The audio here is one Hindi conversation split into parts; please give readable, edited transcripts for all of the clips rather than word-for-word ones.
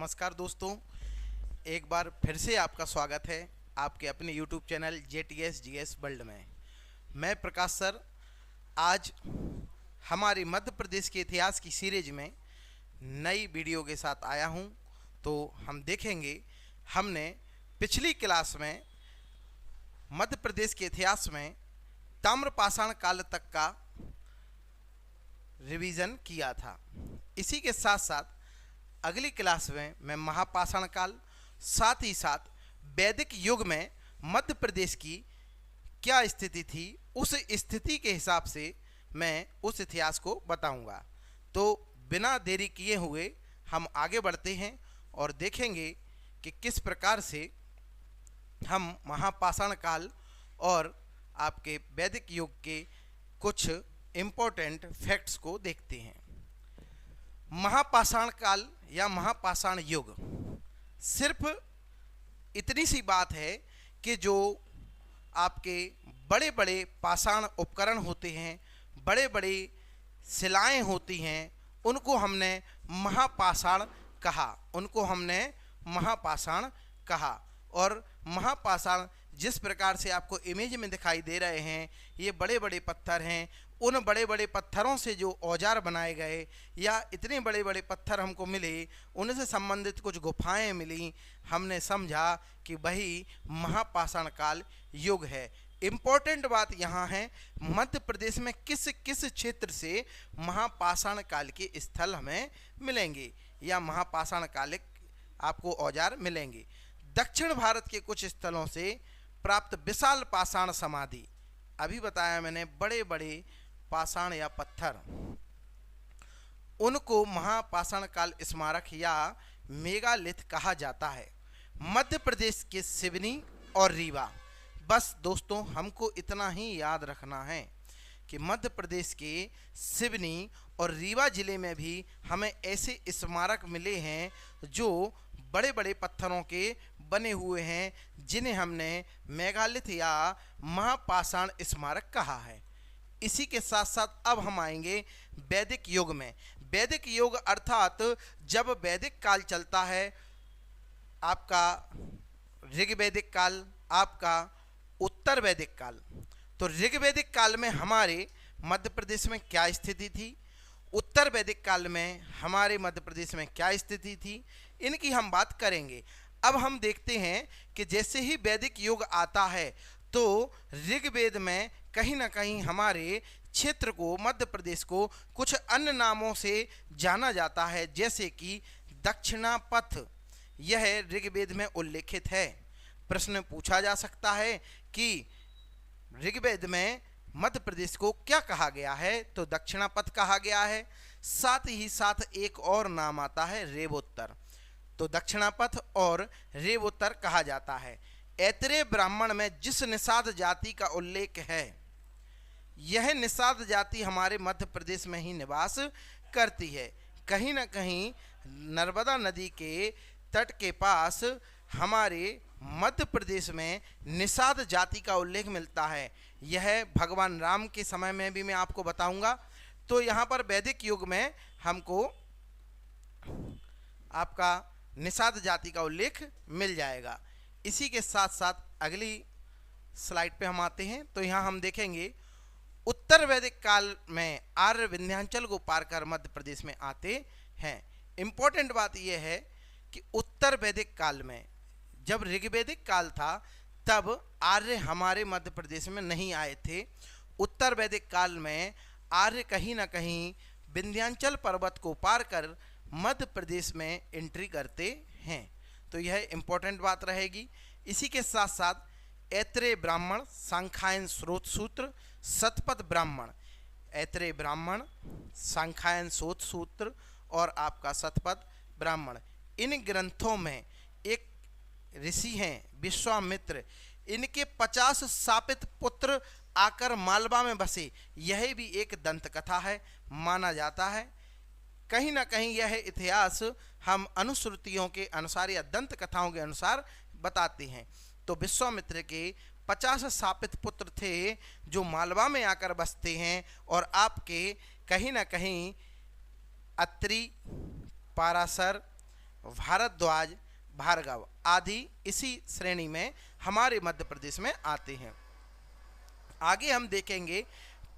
नमस्कार दोस्तों, एक बार फिर से आपका स्वागत है आपके अपने YouTube channel JTS GS world में। मैं प्रकाश सर आज हमारे मध्य प्रदेश के इतिहास की सीरीज में नई वीडियो के साथ आया हूं। तो हम देखेंगे, हमने पिछली क्लास में मध्य प्रदेश के इतिहास में ताम्रपाषाण काल तक का रिवीजन किया था। इसी के साथ साथ अगली क्लास में मैं महापाषाण काल, साथ ही साथ वैदिक युग में मध्य प्रदेश की क्या स्थिति थी, उस स्थिति के हिसाब से मैं उस इतिहास को बताऊंगा। तो बिना देरी किए हुए हम आगे बढ़ते हैं और देखेंगे कि किस प्रकार से हम महापाषाण काल और आपके वैदिक युग के कुछ इम्पोर्टेंट फैक्ट्स को देखते हैं। महापाषाण काल या महापाषाण युग सिर्फ इतनी सी बात है कि जो आपके बड़े बड़े पाषाण उपकरण होते हैं, बड़े बड़े शिलाएं होती हैं, उनको हमने महापाषाण कहा। और महापाषाण जिस प्रकार से आपको इमेज में दिखाई दे रहे हैं, ये बड़े बड़े पत्थर हैं। उन बड़े बड़े पत्थरों से जो औजार बनाए गए या इतने बड़े बड़े पत्थर हमको मिले, उनसे संबंधित कुछ गुफाएं मिली, हमने समझा कि वही महापाषाण काल युग है। इम्पोर्टेंट बात यहाँ है, मध्य प्रदेश में किस किस क्षेत्र से महापाषाण काल के स्थल हमें मिलेंगे या महापाषाण कालिक आपको औजार मिलेंगे। दक्षिण भारत के कुछ स्थलों से प्राप्त विशाल पाषाण समाधि, अभी बताया मैंने, बड़े बड़े पाषाण या पत्थर, उनको महापाषाण काल स्मारक या मेगालिथ कहा जाता है। मध्य प्रदेश के सिवनी और रीवा, बस दोस्तों हमको इतना ही याद रखना है कि मध्य प्रदेश के सिवनी और रीवा जिले में भी हमें ऐसे स्मारक मिले हैं जो बड़े बड़े पत्थरों के बने हुए हैं, जिन्हें हमने मेगालिथ या महापाषाण स्मारक कहा है। इसी के साथ साथ अब हम आएंगे वैदिक युग में। वैदिक युग अर्थात जब वैदिक काल चलता है, आपका ऋग्वैदिक काल, आपका उत्तर वैदिक काल। तो ऋग्वैदिक काल में हमारे मध्य प्रदेश में क्या स्थिति थी, उत्तर वैदिक काल में हमारे मध्य प्रदेश में क्या स्थिति थी, इनकी हम बात करेंगे। अब हम देखते हैं कि जैसे ही वैदिक युग आता है तो ऋग्वेद में कहीं ना कहीं हमारे क्षेत्र को, मध्य प्रदेश को कुछ अन्य नामों से जाना जाता है, जैसे कि दक्षिणापथ। यह ऋग्वेद में उल्लेखित है। प्रश्न पूछा जा सकता है कि ऋग्वेद में मध्य प्रदेश को क्या कहा गया है, तो दक्षिणापथ कहा गया है। साथ ही साथ एक और नाम आता है रेवोत्तर, तो दक्षिणापथ और रेवोत्तर कहा जाता है। ऐतरेय ब्राह्मण में जिस निषाद जाति का उल्लेख है, यह निषाद जाति हमारे मध्य प्रदेश में ही निवास करती है। कहीं ना कहीं नर्मदा नदी के तट के पास हमारे मध्य प्रदेश में निषाद जाति का उल्लेख मिलता है। यह भगवान राम के समय में भी मैं आपको बताऊंगा। तो यहाँ पर वैदिक युग में हमको आपका निषाद जाति का उल्लेख मिल जाएगा। इसी के साथ साथ अगली स्लाइड पे हम आते हैं। तो यहाँ हम देखेंगे उत्तर वैदिक काल में आर्य विंध्याचल को पार कर मध्य प्रदेश में आते हैं। इम्पोर्टेंट बात यह है कि उत्तर वैदिक काल में जब ऋग्वैदिक काल था, तब आर्य हमारे मध्य प्रदेश में नहीं आए थे। उत्तर वैदिक काल में आर्य कहीं ना कहीं विंध्याचल पर्वत को पार कर मध्य प्रदेश में एंट्री करते हैं। तो यह इम्पोर्टेंट बात रहेगी। इसी के साथ साथ ऐतरेय ब्राह्मण, सांख्यायन स्रोत सूत्र, शतपथ ब्राह्मण, ऐतरेय ब्राह्मण, सांख्यायन स्रोत सूत्र और आपका शतपथ ब्राह्मण, इन ग्रंथों में एक ऋषि हैं विश्वामित्र, इनके 50 शापित पुत्र आकर मालवा में बसे, यह भी एक दंत कथा है, माना जाता है। कहीं ना कहीं यह इतिहास हम अनुश्रुतियों के अनुसार या दंत कथाओं के अनुसार बताते हैं। तो विश्वामित्र के 50 शापित पुत्र थे जो मालवा में आकर बसते हैं और आपके कहीं ना कहीं अत्रि, पाराशर, भारद्वाज, भार्गव आदि इसी श्रेणी में हमारे मध्य प्रदेश में आते हैं। आगे हम देखेंगे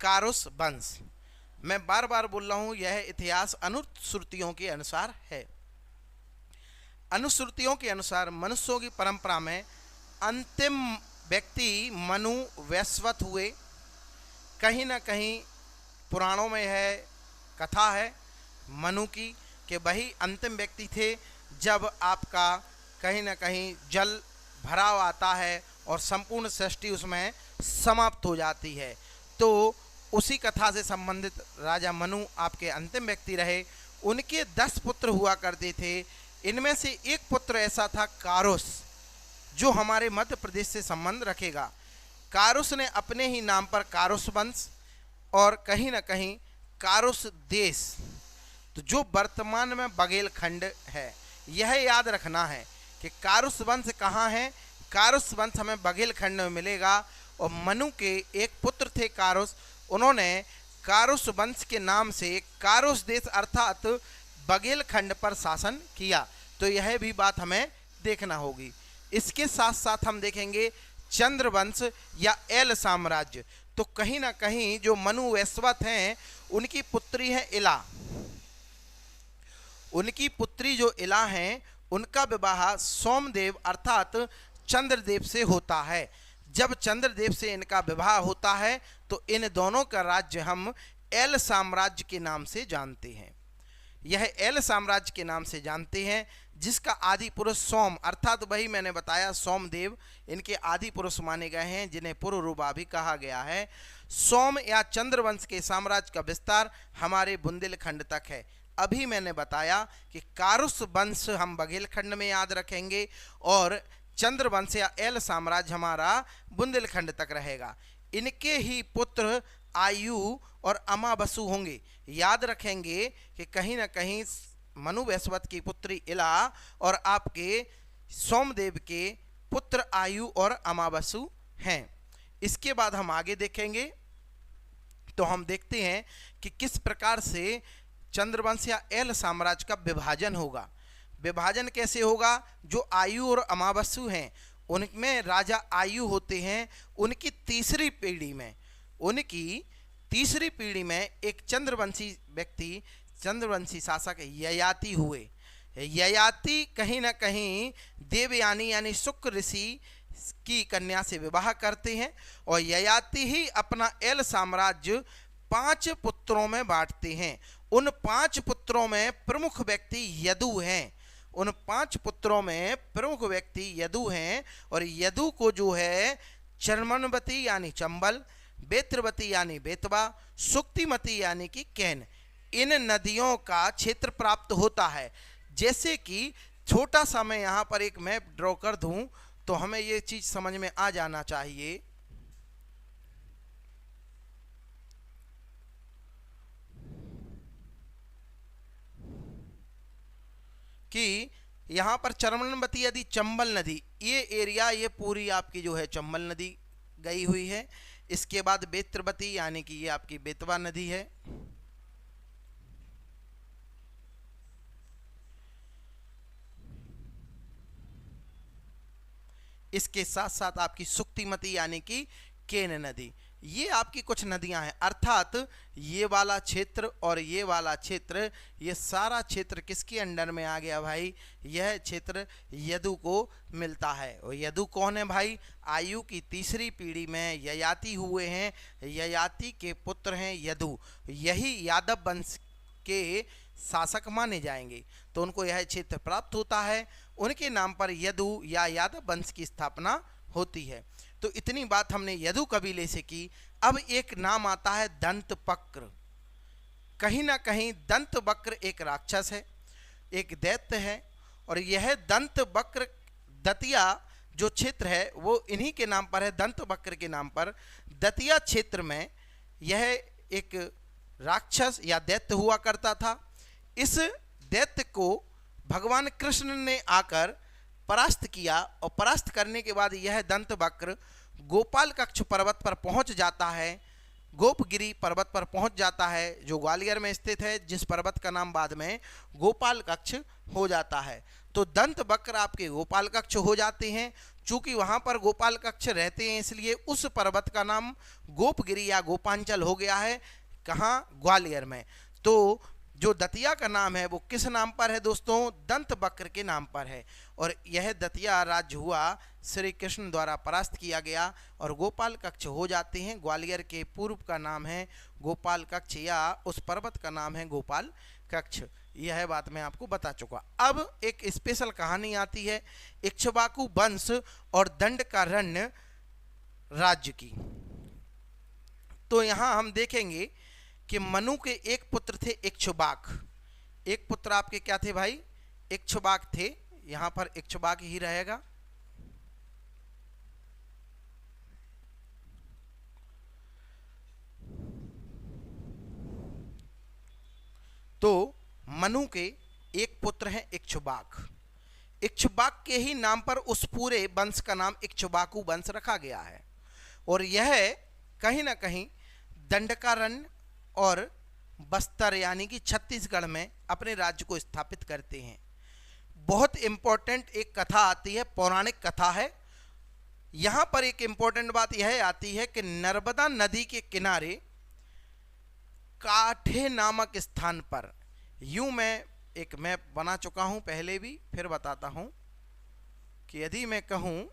कारुस वंश। मैं बार बार बोल रहा हूँ, यह इतिहास अनुश्रुतियों के अनुसार है। अनुश्रुतियों के अनुसार मनुष्यों की परंपरा में अंतिम व्यक्ति मनु वैश्वत हुए। कहीं ना कहीं पुराणों में है, कथा है मनु की कि वही अंतिम व्यक्ति थे जब आपका कहीं ना कहीं जल भराव आता है और संपूर्ण सृष्टि उसमें समाप्त हो जाती है। तो उसी कथा से संबंधित राजा मनु आपके अंतिम व्यक्ति रहे। उनके 10 पुत्र हुआ करते थे। इनमें से एक पुत्र ऐसा था कारुस, जो हमारे मध्य प्रदेश से संबंध रखेगा। कारुस ने अपने ही नाम पर कारुस वंश और कहीं ना कहीं कारुस देश, तो जो वर्तमान में बघेलखंड है, यह याद रखना है कि कारुस वंश कहाँ है। कारुस वंश हमें बघेलखंड में मिलेगा। और मनु के एक पुत्र थे कारुस, उन्होंने कारुस वंश के नाम से कारुस देश अर्थात बघेलखंड पर शासन किया। तो यह भी बात हमें देखना होगी। इसके साथ साथ हम देखेंगे चंद्रवंश या एल साम्राज्य। तो कहीं ना कहीं जो मनु वैश्वत हैं, उनकी पुत्री है इला। उनकी पुत्री जो इला हैं, उनका विवाह सोमदेव अर्थात चंद्रदेव से होता है। जब चंद्रदेव से इनका विवाह होता है तो इन दोनों का राज्य हम एल साम्राज्य के नाम से जानते हैं। यह एल साम्राज्य के नाम से जानते हैं, जिसका आदि पुरुष सोम अर्थात वही मैंने बताया सोमदेव इनके आदि पुरुष माने गए हैं, जिन्हें पुरुरुबा भी कहा गया है। सोम या चंद्रवंश के साम्राज्य का विस्तार हमारे बुंदेलखंड तक है। अभी मैंने बताया कि कारुस वंश हम बघेलखंड में याद रखेंगे और चंद्रवंश या एल साम्राज्य हमारा बुंदेलखंड तक रहेगा। इनके ही पुत्र आयु और अमावसु होंगे। याद रखेंगे कि कहीं ना कहीं मनु वैश्वत की पुत्री इला और आपके सोमदेव के पुत्र आयु और अमावसु हैं। इसके बाद हम आगे देखेंगे तो हम देखते हैं कि किस प्रकार से चंद्रवंश या एल साम्राज्य का विभाजन होगा। विभाजन कैसे होगा? जो आयु और अमावसु हैं, उनमें राजा आयु होते हैं। उनकी तीसरी पीढ़ी में एक चंद्रवंशी व्यक्ति, चंद्रवंशी शासक ययाति हुए। ययाति कहीं ना कहीं देवयानी यानी शुक्र ऋषि की कन्या से विवाह करते हैं और ययाति ही अपना एल साम्राज्य 5 पुत्रों में बांटते हैं। उन 5 पुत्रों में प्रमुख व्यक्ति यदु हैं। और यदु को जो है चर्मनवती यानी चंबल, बेत्रवती यानी बेतवा, सुक्तिमती यानी कि कैन, इन नदियों का क्षेत्र प्राप्त होता है। जैसे कि छोटा सा मैं यहाँ पर एक मैप ड्रॉ कर दूं तो हमें ये चीज समझ में आ जाना चाहिए कि यहाँ पर चर्मनवती यदि चंबल नदी, ये एरिया ये पूरी आपकी जो है चंबल नदी गई हुई है। इसके बाद बेत्रवती यानी कि ये आपकी बेतवा नदी है। इसके साथ साथ आपकी सुक्तिमती यानी कि केन नदी, ये आपकी कुछ नदियां हैं। अर्थात ये वाला क्षेत्र और ये वाला क्षेत्र, ये सारा क्षेत्र किसके अंडर में आ गया भाई? यह क्षेत्र यदु को मिलता है। और यदु कौन है भाई? आयु की तीसरी पीढ़ी में ययाति हुए हैं। ययाति के पुत्र हैं यदु। यही यादव वंश के शासक माने जाएंगे, तो उनको यह क्षेत्र प्राप्त होता है। उनके नाम पर यदु या यादव वंश की स्थापना होती है। तो इतनी बात हमने यदु कबीले से की। अब एक नाम आता है दंतवक्र। कहीं ना कहीं दंतवक्र एक राक्षस है, एक दैत्य है। और यह दंतवक्र दतिया जो क्षेत्र है वो इन्हीं के नाम पर है, दंतवक्र के नाम पर। दतिया क्षेत्र में यह एक राक्षस या दैत्य हुआ करता था। इस दैत्य को भगवान कृष्ण ने आकर परास्त किया और परास्त करने के बाद यह दंतवक्र गोपाल कक्ष पर्वत पर पहुंच जाता है। गोपगिरी पर्वत पर पहुंच जाता है, जो ग्वालियर में स्थित है, जिस पर्वत का नाम बाद में गोपाल कक्ष हो जाता है। तो दंत वक्र आपके गोपाल कक्ष हो जाते हैं। चूंकि वहां पर गोपाल कक्ष रहते हैं, इसलिए उस पर्वत का नाम गोपगिरी या गोपांचल हो गया है। कहाँ? ग्वालियर में। तो जो दतिया का नाम है वो किस नाम पर है दोस्तों? दंत वक्र के नाम पर है। और यह दतिया राज्य हुआ श्री कृष्ण द्वारा परास्त किया गया और गोपाल कक्ष हो जाते हैं। ग्वालियर के पूर्व का नाम है गोपाल कक्ष या उस पर्वत का नाम है गोपाल कक्ष। यह बात मैं आपको बता चुका। अब एक स्पेशल कहानी आती है इक्ष्वाकु वंश और दंडकारण्य राज्य की। तो यहाँ हम देखेंगे कि मनु के एक पुत्र थे इक्ष्वाक। एक पुत्र आपके क्या थे भाई? इक्ष्वाक थे। यहां पर इक्ष्वाक ही रहेगा। तो मनु के एक पुत्र हैं इक्ष्वाक। इक्ष्वाक के ही नाम पर उस पूरे वंश का नाम इक्ष्वाकु वंश रखा गया है। और यह कहीं ना कहीं दंडकारण्य और बस्तर यानी कि छत्तीसगढ़ में अपने राज्य को स्थापित करते हैं। बहुत इंपॉर्टेंट एक कथा आती है, पौराणिक कथा है। यहां पर एक इंपॉर्टेंट बात यह आती है कि नर्मदा नदी के किनारे काठे नामक स्थान पर, यूं मैं एक मैप बना चुका हूं पहले भी, फिर बताता हूं कि यदि मैं कहूं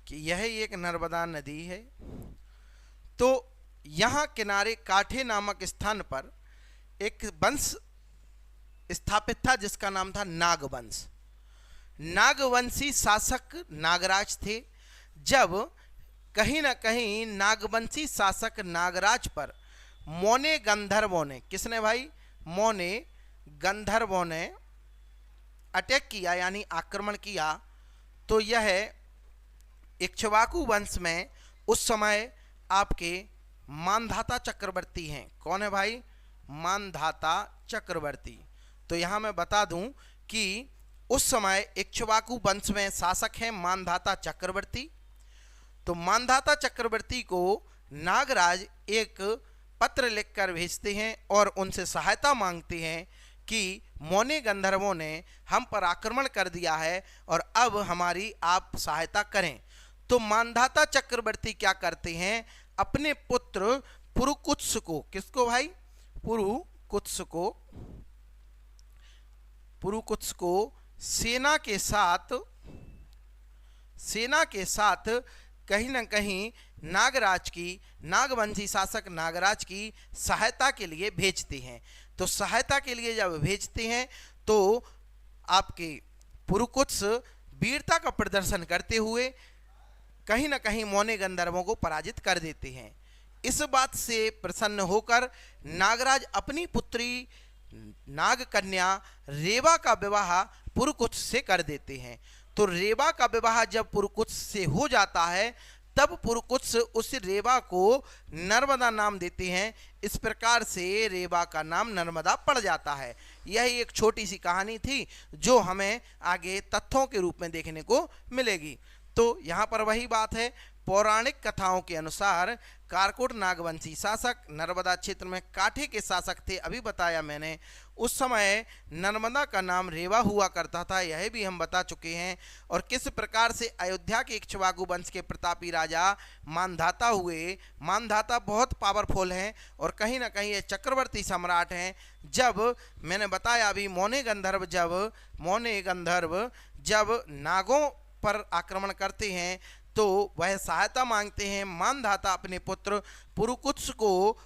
कि यह एक नर्मदा नदी है, तो यहाँ किनारे काठे नामक स्थान पर एक वंश स्थापित था जिसका नाम था नागवंश। नागवंशी शासक नागराज थे। जब कहीं ना कहीं नागवंशी शासक नागराज पर मोने गंधर्वों ने, किसने भाई? मोने गंधर्वों ने अटैक किया यानी आक्रमण किया, तो यह इक्ष्वाकु वंश में उस समय आपके मानधाता चक्रवर्ती हैं। कौन है भाई? मानधाता चक्रवर्ती। तो यहां मैं बता दूं कि उस समय इक्ष्वाकु वंश में शासक हैं मानधाता चक्रवर्ती। तो मानधाता चक्रवर्ती को नागराज एक पत्र लिखकर भेजते हैं और उनसे सहायता मांगते हैं कि मोने गंधर्वों ने हम पर आक्रमण कर दिया है और अब हमारी आप सहायता करें। तो मानधाता चक्रवर्ती क्या करते हैं? अपने पुत्र पुरुकुत्स को, किसको भाई? पुरुकुत्स को सेना के साथ कहीं न कहीं नागवंशी शासक नागराज की सहायता के लिए भेजते हैं। तो सहायता के लिए जब भेजते हैं तो आपके पुरुकुत्स वीरता का प्रदर्शन करते हुए कहीं न कहीं मोने गंधर्वों को पराजित कर देते हैं। इस बात से प्रसन्न होकर नागराज अपनी पुत्री नागकन्या रेवा का विवाह पुरुकुत्स से कर देते हैं। तो रेवा का विवाह जब पुरुकुत्स से हो जाता है तब पुरुकुत्स उस रेवा को नर्मदा नाम देते हैं। इस प्रकार से रेवा का नाम नर्मदा पड़ जाता है। यह एक छोटी सी कहानी थी जो हमें आगे तथ्यों के रूप में देखने को मिलेगी। तो यहाँ पर वही बात है, पौराणिक कथाओं के अनुसार कारकोट नागवंशी शासक नर्मदा क्षेत्र में काठे के शासक थे। अभी बताया मैंने, उस समय नर्मदा का नाम रेवा हुआ करता था, यह भी हम बता चुके हैं। और किस प्रकार से अयोध्या के इक्ष्वाकु वंश के प्रतापी राजा मानधाता हुए। मानधाता बहुत पावरफुल हैं और कहीं ना कहीं ये चक्रवर्ती सम्राट हैं। जब मैंने बताया अभी मोने गंधर्व जब नागों पर आक्रमण करते हैं तो वह सहायता मांगते हैं। मानधाता अपने पुत्र पुरुकुत्स को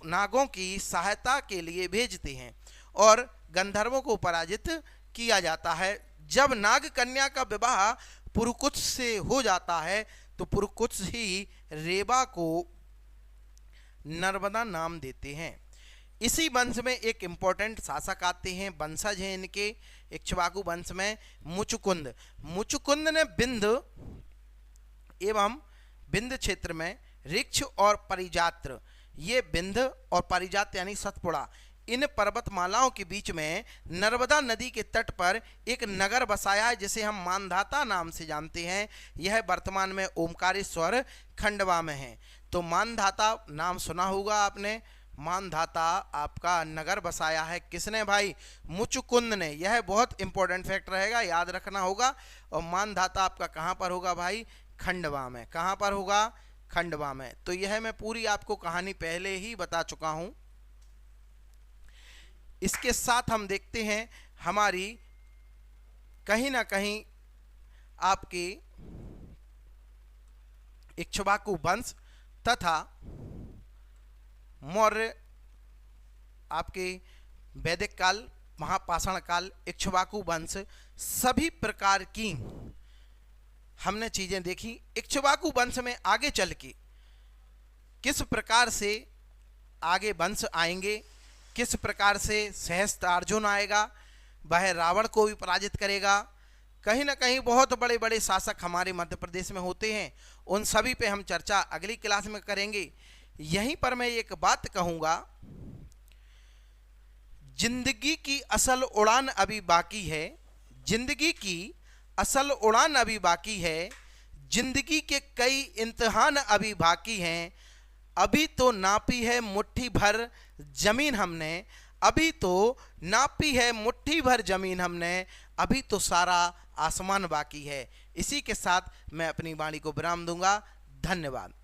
नागों की सहायता के लिए भेजते हैं और गंधर्वों को पराजित किया जाता है। जब नाग कन्या का विवाह पुरुकुत्स से हो जाता है तो पुरुकुत्स ही रेवा को नर्मदा नाम देते हैं। इसी वंश में एक इंपॉर्टेंट शासक आते हैं, वंशज हैं इनके इक्ष्वाकु वंश में, मुचुकुंद। मुचुकुंद ने विंध्य एवं विंध्य क्षेत्र में ऋक्ष और परिजात्र, ये विंध्य और परिजात यानी सतपुड़ा, इन पर्वतमालाओं के बीच में नर्मदा नदी के तट पर एक नगर बसाया है जिसे हम मानधाता नाम से जानते हैं। यह वर्तमान में ओमकारेश्वर खंडवा में है। तो मानधाता नाम सुना होगा आपने। मानधाता आपका नगर बसाया है किसने भाई? मुचुकुंद ने। यह बहुत इंपॉर्टेंट फैक्ट रहेगा, याद रखना होगा। और मानधाता आपका कहाँ पर होगा भाई? खंडवा में। कहाँ पर होगा? खंडवा में। तो यह मैं पूरी आपको कहानी पहले ही बता चुका हूं। इसके साथ हम देखते हैं हमारी कहीं ना कहीं आपकी इक्ष्वाकु वंश तथा मौर्य, आपके वैदिक काल, महापाषाण काल, इक्ष्वाकु वंश, सभी प्रकार की हमने चीजें देखी। इक्ष्वाकु वंश में आगे चल के किस प्रकार से आगे वंश आएंगे, किस प्रकार से सहस्त्रार्जुन आएगा, वह रावण को भी पराजित करेगा। कहीं ना कहीं बहुत बड़े बड़े शासक हमारे मध्य प्रदेश में होते हैं, उन सभी पे हम चर्चा अगली क्लास में करेंगे। यहीं पर मैं एक बात कहूँगा, जिंदगी की असल उड़ान अभी बाकी है। जिंदगी की असल उड़ान अभी बाकी है। जिंदगी के कई इम्तिहान अभी बाकी हैं। अभी तो नापी है मुट्ठी भर जमीन हमने, अभी तो नापी है मुट्ठी भर जमीन हमने, अभी तो सारा आसमान बाकी है। इसी के साथ मैं अपनी वाणी को विराम दूंगा। धन्यवाद।